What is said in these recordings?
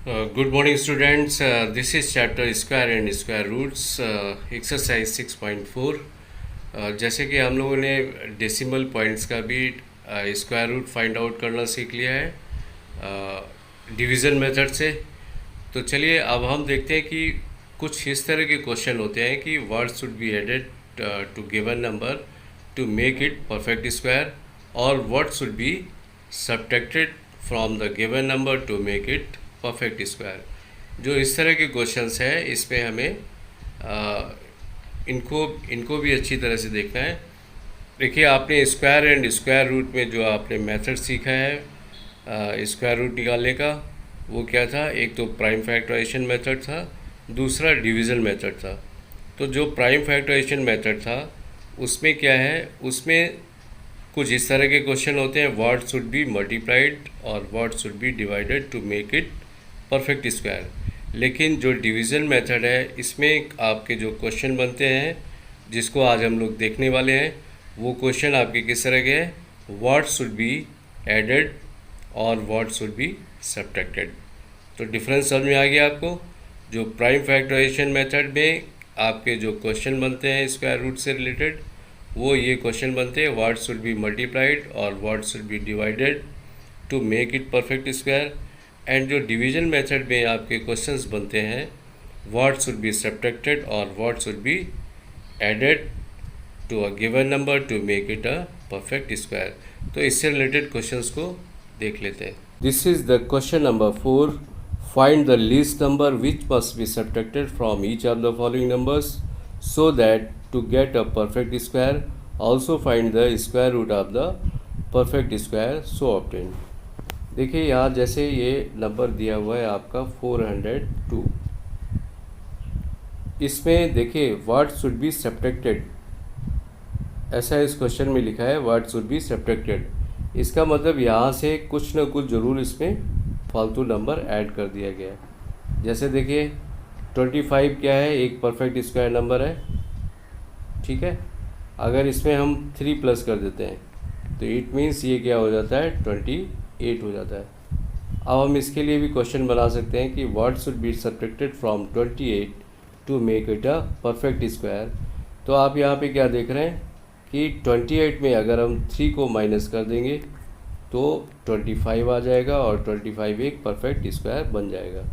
Good morning, students. This is chapter square and square roots, exercise 6.4. जैसे कि हम लोगों ने डेसिमल पॉइंट्स का भी स्क्वायर रूट फाइंड आउट करना सीख लिया है डिवीज़न मेथड से। तो चलिए अब हम देखते हैं कि कुछ इस तरह के क्वेश्चन होते हैं कि what should be added to given number to make it perfect square, और what should be subtracted from the given number to make it perfect square. जो इस तरह के क्वेश्चंस हैं इसमें हमें इनको इनको भी अच्छी तरह से देखना है। देखिए, आपने स्क्वायर एंड स्क्वायर रूट में जो आपने मेथड सीखा है स्क्वायर रूट निकालने का, वो क्या था? एक तो प्राइम फैक्टराइजेशन मेथड था, दूसरा डिवीज़न मेथड था। तो जो प्राइम फैक्टराइजेशन मेथड था उसमें क्या है, उसमें कुछ इस तरह के क्वेश्चन होते हैं, व्हाट शुड बी मल्टीप्लाइड और what should be divided to make it perfect square. लेकिन जो डिवीज़न मेथड है इसमें आपके जो क्वेश्चन बनते हैं जिसको आज हम लोग देखने वाले हैं, वो क्वेश्चन आपके किस तरह के हैं? व्हाट शुड बी एडेड और व्हाट शुड बी सब्ट्रैक्टेड। तो डिफरेंस समझ में आ गया आपको? जो प्राइम फैक्टराइजेशन मेथड में आपके जो क्वेश्चन बनते हैं स्क्वायर रूट से रिलेटेड, वो ये क्वेश्चन बनते हैं व्हाट शुड बी मल्टीप्लाइड और what should be divided to make it perfect square. And जो डिवीजन मेथड में आपके क्वेश्चंस बनते हैं व्हाट शुड बी सब्ट्रैक्टेड और what should be added to a given number to make it a perfect square. तो इससे related questions को देख लेते हैं। This is the question number 4। Find the least number which must be subtracted from each of the following numbers so that to get a perfect square. Also find the square root of the perfect square so obtain. देखिए, यहाँ जैसे ये number दिया हुआ है आपका 402, इसमें देखिए व्हाट शुड बी सब्ट्रैक्टेड, ऐसा इस क्वेश्चन में लिखा है व्हाट शुड बी सब्ट्रैक्टेड। इसका मतलब यहाँ से कुछ ना कुछ ज़रूर इसमें फालतू नंबर ऐड कर दिया गया है। जैसे देखिए 25 क्या है? एक परफेक्ट स्क्वायर नंबर है, ठीक है। अगर इसमें हम 3 प्लस कर देते हैं तो इट मीन्स ये क्या हो जाता है? 28 हो जाता है। अब हम इसके लिए भी क्वेश्चन बना सकते हैं कि what should be subtracted from 28 to make it a perfect square. तो आप यहाँ पे क्या देख रहे हैं कि 28 में अगर हम 3 को माइनस कर देंगे तो 25 आ जाएगा और 25 एक परफेक्ट स्क्वायर बन जाएगा।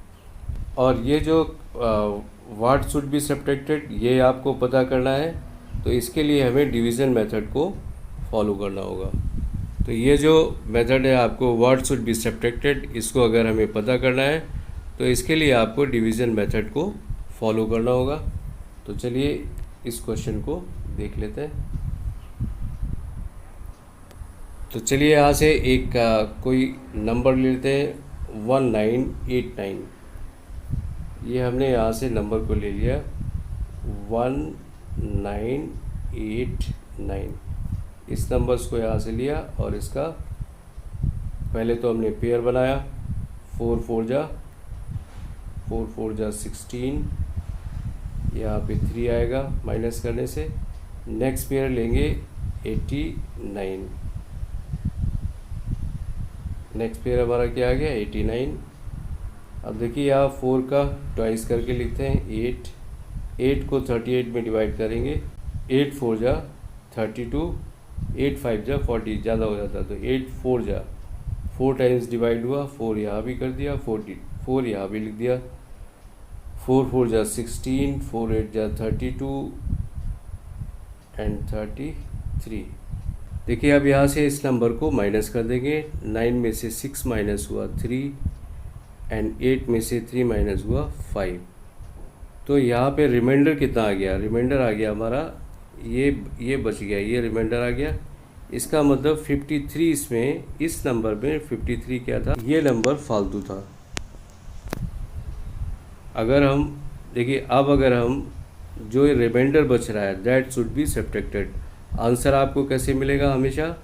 और ये जो व्हाट शुड बी सब्ट्रैक्टेड ये आपको पता करना है, तो इसके लिए हमें डिवीज़न मेथड को फॉलो करना होगा। तो ये जो मेथड है आपको व्हाट शुड बी सब्ट्रैक्टेड, इसको अगर हमें पता करना है तो इसके लिए आपको डिवीज़न मेथड को फॉलो करना होगा। तो चलिए इस क्वेश्चन को देख लेते हैं। तो चलिए यहाँ से एक कोई नंबर ले लेते हैं 1989। ये हमने यहाँ से नंबर को ले लिया 1989। इस नंबर्स को यहाँ से लिया और इसका पहले तो हमने पेयर बनाया 4 4 जा 16, यहाँ पे 3 आएगा माइनस करने से। नेक्स्ट पेयर लेंगे 89, नेक्स्ट पेयर हमारा क्या आ गया? 89। अब देखिए यहाँ 4 का ट्वाइस करके लिखते हैं 8 को 38 में डिवाइड करेंगे। 8 4 जा 32, 8 5 जा 40, ज़्यादा हो जाता है तो 8 4 जा 4 टाइम्स डिवाइड हुआ, 4 यहाँ भी कर दिया, 4 यहाँ भी लिख दिया। 4 4 जा 16, 4 8 जा 32 एंड 33। देखिए अब यहाँ से इस नंबर को माइनस कर देंगे। 9 में से 6 माइनस हुआ 3 एंड 8 में से 3 माइनस हुआ 5। तो यहाँ पे रिमाइंडर कितना आ गया? रिमाइंडर आ गया हमारा ये बच गया, ये रिमाइंडर आ गया। इसका मतलब 53 इसमें, इस नंबर में 53 क्या था? ये नंबर फालतू था। अगर हम देखिए, अब अगर हम जो रिमाइंडर बच रहा है that should be subtracted. Answer आपको कैसे मिलेगा? हमेशा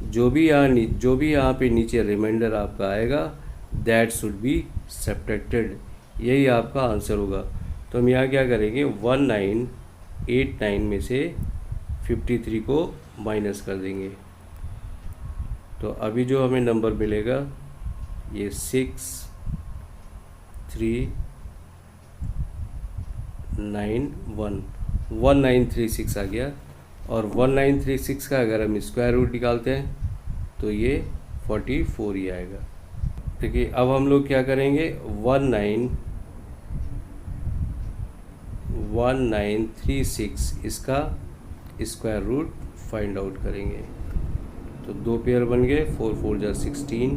जो भी यहाँ पे नीचे रिमाइंडर आपका आएगा दैट शुड बी सब्ट्रैक्टेड, यही आपका आंसर होगा। तो हम यहाँ क्या करेंगे 1989 में से 53 को माइनस कर देंगे। तो अभी जो हमें नंबर मिलेगा ये 6 1936 आ गया। और 1936 का अगर हम स्क्वायर रूट निकालते हैं तो ये 44 ही आएगा। देखिए अब हम लोग क्या करेंगे, 1936 इसका स्क्वायर रूट फाइंड आउट करेंगे। तो दो पेयर बन गए, 4 4 जा 16,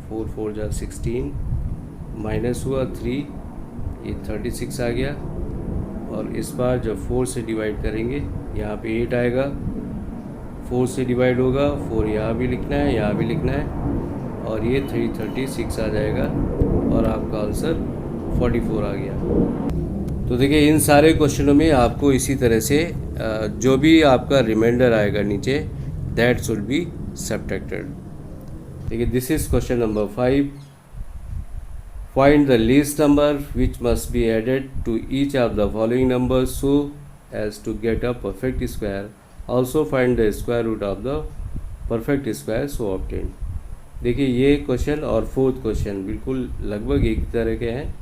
4 4 जा 16, माइनस हुआ 3, ये 36 आ गया। और इस बार जब 4 से डिवाइड करेंगे यहाँ पे 8 आएगा, 4 से डिवाइड होगा, 4 यहाँ भी लिखना है, यहाँ भी लिखना है, और ये 336 आ जाएगा और आपका आंसर 44 आ गया। तो देखिए इन सारे क्वेश्चनों में आपको इसी तरह से जो भी आपका रिमाइंडर आएगा नीचे, दैट शुड बी सब्ट्रैक्टेड। देखिए this is question number 5। Find the least number which must be added to each of the following number so as to get a perfect square. Also find the square root of the perfect square so obtain. देखिए ये question और fourth question बिल्कुल लगभग एक तरह के हैं।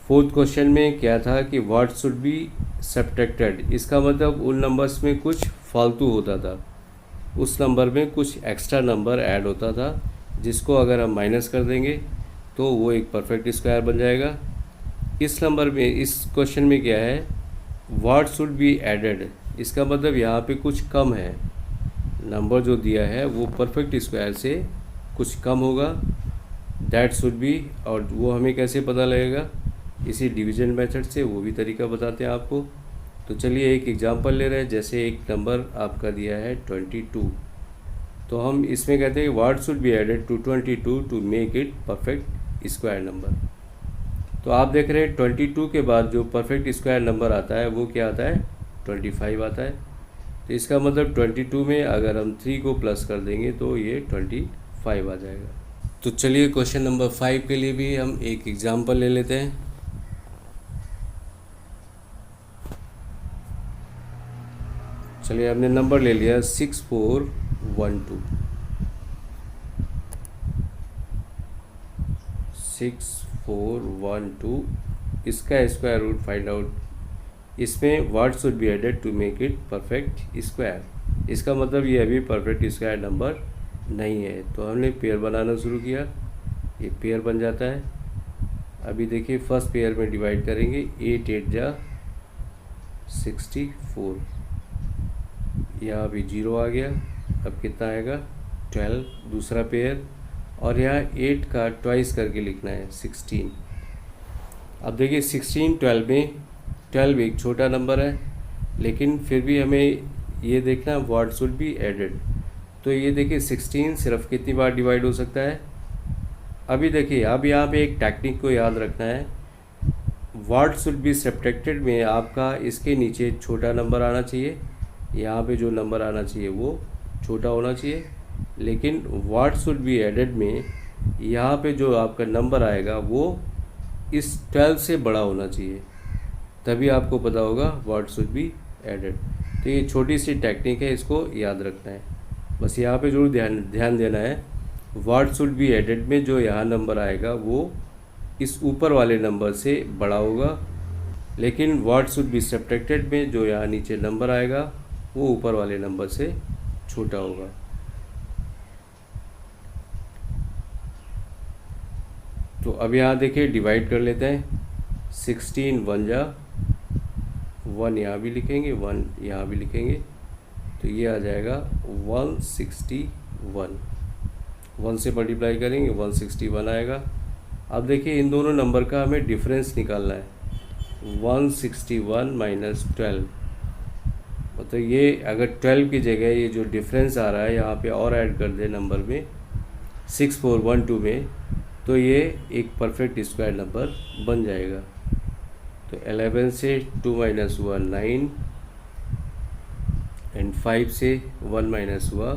Fourth question में क्या था कि व्हाट शुड बी सब्ट्रैक्टेड, इसका मतलब उन नंबर्स में कुछ फालतू होता था, उस नंबर में कुछ एक्स्ट्रा नंबर ऐड होता था, जिसको अगर हम माइनस कर देंगे तो वो एक परफेक्ट स्क्वायर बन जाएगा। इस नंबर में, इस क्वेश्चन में क्या है, व्हाट शुड बी एडेड, इसका मतलब यहाँ पे कुछ कम है, नंबर जो दिया है वो परफेक्ट स्क्वायर से कुछ कम होगा, दैट शुड बी। और वो हमें कैसे पता लगेगा, इसी डिवीजन मेथड से, वो भी तरीका बताते हैं आपको। तो चलिए एक एग्जांपल ले रहे हैं। जैसे एक नंबर आपका दिया है 22, तो हम इसमें कहते हैं what should be added to 22 to make it perfect square number. तो आप देख रहे हैं 22 के बाद जो परफेक्ट स्क्वायर नंबर आता है वो क्या आता है, 25 आता है। तो इसका मतलब 22 में अगर हम 3 को प्लस कर देंगे तो ये 25 आ जाएगा। तो चलिए क्वेश्चन नंबर 5 के लिए भी हम एक एग्जांपल ले लेते हैं। चलिए हमने नंबर ले लिया 6412, 6412, इसका स्क्वायर रूट फाइंड आउट। इसमें what should be added to make it perfect square, इसका मतलब ये अभी परफेक्ट स्क्वायर नंबर नहीं है। तो हमने पेयर बनाना शुरू किया, ये पेयर बन जाता है। अभी देखिए फर्स्ट पेयर में डिवाइड करेंगे, 8 8 जा 64, यहाँ भी 0 आ गया, अब कितना आएगा 12, दूसरा पेयर, और यहाँ 8 का ट्वाइस करके लिखना है 16। अब देखिए 16 12 में 12 एक छोटा नंबर है, लेकिन फिर भी हमें ये देखना व्हाट शुड बी एडेड। तो ये देखिए 16 सिर्फ कितनी बार डिवाइड हो सकता है। अभी देखिए अब यहाँ पे एक टेक्निक को याद रखना है, व्हाट शुड बी सब्ट्रैक्टेड में आपका इसके नीचे छोटा नंबर आना चाहिए, यहाँ पे जो नंबर आना चाहिए वो छोटा होना चाहिए, लेकिन व्हाट शुड बी एडेड में यहाँ पे जो आपका नंबर आएगा वो इस 12 से बड़ा होना चाहिए, तभी आपको पता होगा व्हाट शुड बी एडेड। तो ये छोटी सी टेक्निक है, इसको याद रखना है। बस यहाँ पे जरूर ध्यान देना है, व्हाट शुड बी एडेड में जो यहाँ नंबर आएगा वो इस ऊपर वाले नंबर से बड़ा होगा, लेकिन व्हाट शुड बी सब्ट्रैक्टेड में जो यहाँ नीचे नंबर आएगा वो ऊपर वाले नंबर से छोटा होगा। तो अब यहाँ देखिए डिवाइड कर लेते हैं, 16 1 जा 1, यहाँ भी लिखेंगे 1, यहाँ भी लिखेंगे, तो ये आ जाएगा 161। 1 से मल्टीप्लाई करेंगे 161 आएगा। अब देखिए इन दोनों नंबर का हमें डिफरेंस निकालना है, 161 माइनस 12, तो ये अगर 12 की जगह ये जो डिफरेंस आ रहा है यहाँ पे और ऐड कर दे नंबर में 6412 में, तो ये एक परफेक्ट स्क्वायर नंबर बन जाएगा। तो 11 से 2 माइनस हुआ 9, एंड 5 से 1 माइनस हुआ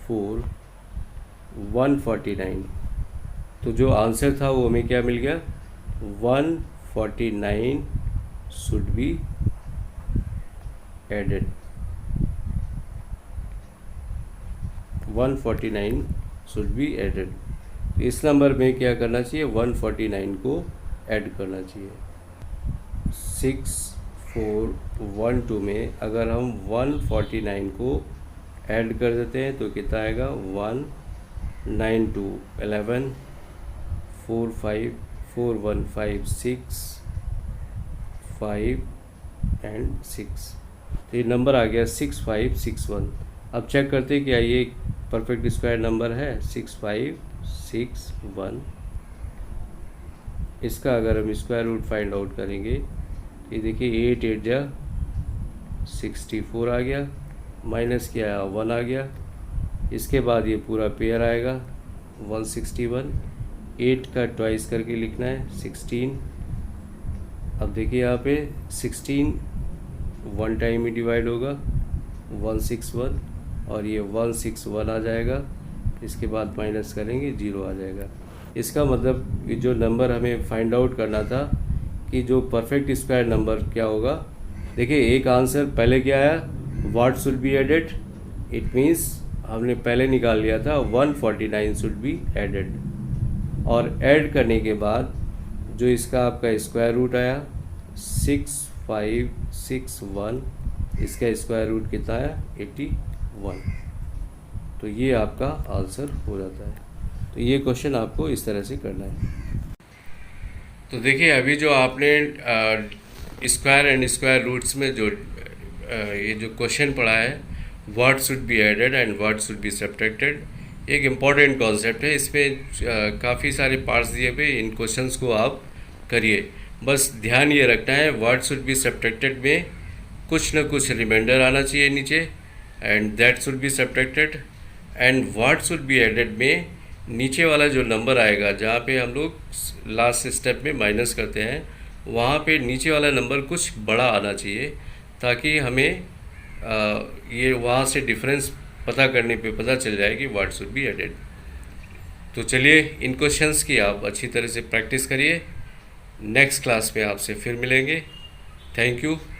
4, 149। तो जो आंसर था वो हमें क्या मिल गया, 149 should be added, 149 should be added. इस नंबर में क्या करना चाहिए, 149 को ऐड करना चाहिए। 6412 में अगर हम 149 को ऐड कर देते हैं तो कितना आएगा, 192 11 4 5 4 1 5 6 5 एंड 6। तो ये नंबर आ गया 6561। अब चेक करते हैं क्या ये परफेक्ट स्क्वायर नंबर है, 6561। इसका अगर हम स्क्वायर रूट फाइंड आउट करेंगे, ये देखिए 8 8 जा 64 आ गया, माइनस क्या आया, 1 आ गया। इसके बाद ये पूरा पेयर आएगा 161। 8 का ट्वाइस करके लिखना है 16। अब देखिए यहाँ पे 16 1 टाइम ही डिवाइड होगा 161, और ये 161 आ जाएगा। इसके बाद माइनस करेंगे 0 आ जाएगा। इसका मतलब ये जो नंबर हमें फाइंड आउट करना था कि जो परफेक्ट स्क्वायर नंबर क्या होगा, देखिए एक आंसर पहले क्या आया, what should be added. It means हमने पहले निकाल लिया था 149 शुड बी एडेड, और ऐड करने के बाद जो इसका आपका स्क्वायर रूट आया 6561, इसका स्क्वायर रूट कितना आया 81। तो ये आपका आंसर हो जाता है। तो ये क्वेश्चन आपको इस तरह से करना है। तो देखिए अभी जो आपने स्क्वायर एंड स्क्वायर रूट्स में जो ये जो क्वेश्चन पढ़ा है, what should be added and what should be subtracted, एक इम्पॉर्टेंट कॉन्सेप्ट है। इसमें काफ़ी सारे पार्ट्स दिए हुए, इन क्वेश्चंस को आप करिए। बस ध्यान ये रखना है, व्हाट शुड बी सब्ट्रैक्टेड में कुछ ना कुछ रिमाइंडर आना चाहिए नीचे, and that should be subtracted. And what should be added में नीचे वाला जो नंबर आएगा, जहाँ पे हम लोग लास्ट स्टेप में माइनस करते हैं, वहाँ पे नीचे वाला नंबर कुछ बड़ा आना चाहिए, ताकि हमें ये वहाँ से डिफरेंस पता करने पे पता चल जाए कि व्हाट शुड बी एडेड। तो चलिए इन क्वेश्चंस की आप अच्छी तरह से प्रैक्टिस करिए। नेक्स्ट क्लास में आपसे फिर मिलेंगे। Thank you.